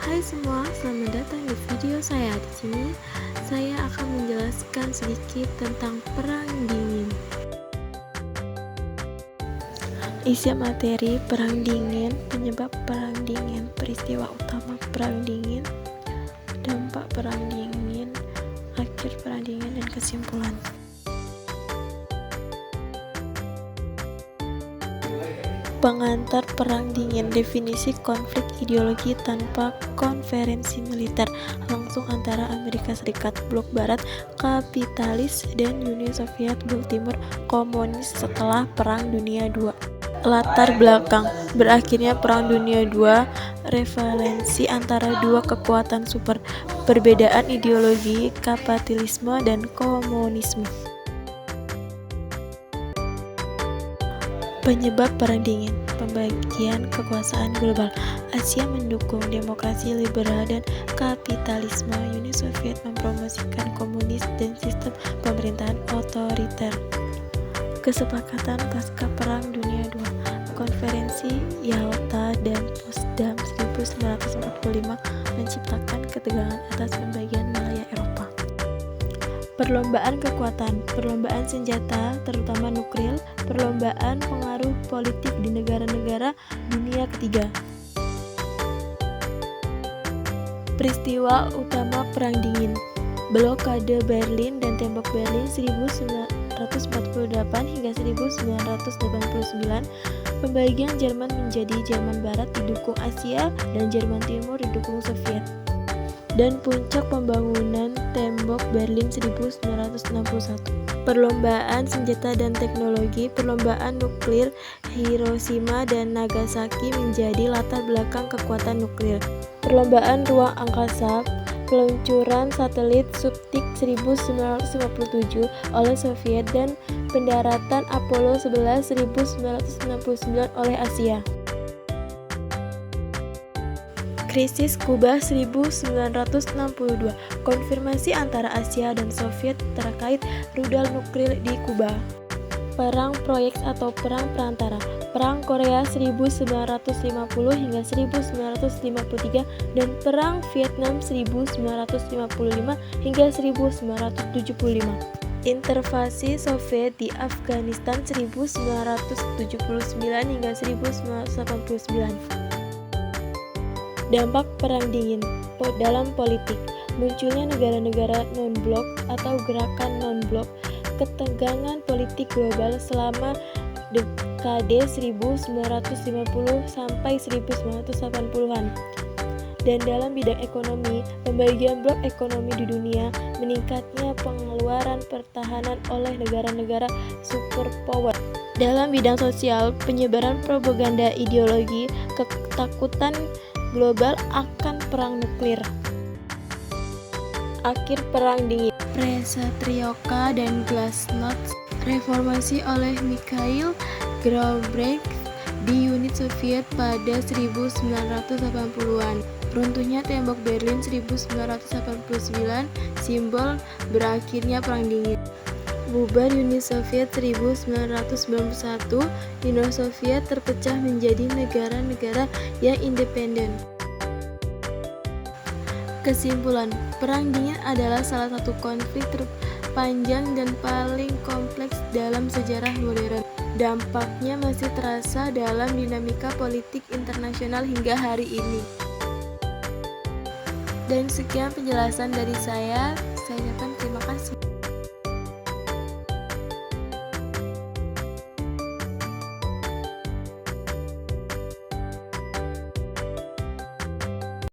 Hai semua, selamat datang di video saya. Di sini saya akan menjelaskan sedikit tentang Perang Dingin. Isi materi Perang Dingin, penyebab Perang Dingin, peristiwa utama Perang Dingin, dampak Perang Dingin, akhir Perang Dingin, dan kesimpulan. Pengantar Perang Dingin, definisi konflik ideologi tanpa konferensi militer langsung antara Amerika Serikat blok barat kapitalis dan Uni Soviet blok timur komunis setelah Perang Dunia II. Latar belakang berakhirnya Perang Dunia II, revalensi antara dua kekuatan super, perbedaan ideologi kapitalisme dan komunisme. Penyebab Perang Dingin, pembagian kekuasaan global. Asia mendukung demokrasi liberal dan kapitalisme. Uni Soviet mempromosikan komunis dan sistem pemerintahan otoriter. Kesepakatan pasca Perang Dunia II, Konferensi Yalta dan Potsdam 1945 menciptakan ketegangan atas pembagian wilayah Eropa. Perlombaan kekuatan, perlombaan senjata terutama nuklir, perlombaan pengaruh politik di negara-negara dunia ketiga. Peristiwa utama Perang Dingin, blokade Berlin dan tembok Berlin 1948 hingga 1989, pembagian Jerman menjadi Jerman Barat didukung Asia dan Jerman Timur didukung Soviet. Dan puncak pembangunan tembok Berlin 1961. Perlombaan senjata dan teknologi, perlombaan nuklir Hiroshima dan Nagasaki menjadi latar belakang kekuatan nuklir. Perlombaan ruang angkasa, peluncuran satelit Sputnik 1957 oleh Soviet dan pendaratan Apollo 11 1969 oleh Asia. Krisis Kuba 1962, konfirmasi antara Asia dan Soviet terkait rudal nuklir di Kuba. Perang proyek atau perang perantara, Perang Korea 1950 hingga 1953 dan Perang Vietnam 1955 hingga 1975. Intervensi Soviet di Afghanistan 1979 hingga 1989. Dampak Perang Dingin dalam politik, munculnya negara-negara non-blok atau gerakan non-blok, ketegangan politik global selama dekade 1950 sampai 1980-an. Dan dalam bidang ekonomi, pembagian blok ekonomi di dunia, meningkatnya pengeluaran pertahanan oleh negara-negara superpower. Dalam bidang sosial, penyebaran propaganda ideologi, ketakutan global akan perang nuklir. Akhir Perang Dingin, Perestroika dan Glasnost, reformasi oleh Mikhail Gorbachev di unit Soviet pada 1980-an. Runtuhnya tembok Berlin 1989, simbol berakhirnya Perang Dingin. Bubar Uni Soviet 1991, Uni Soviet terpecah menjadi negara-negara yang independen. Kesimpulan, Perang Dingin adalah salah satu konflik terpanjang dan paling kompleks dalam sejarah modern. Dampaknya masih terasa dalam dinamika politik internasional hingga hari ini. Dan sekian penjelasan dari saya ucapkan terima kasih.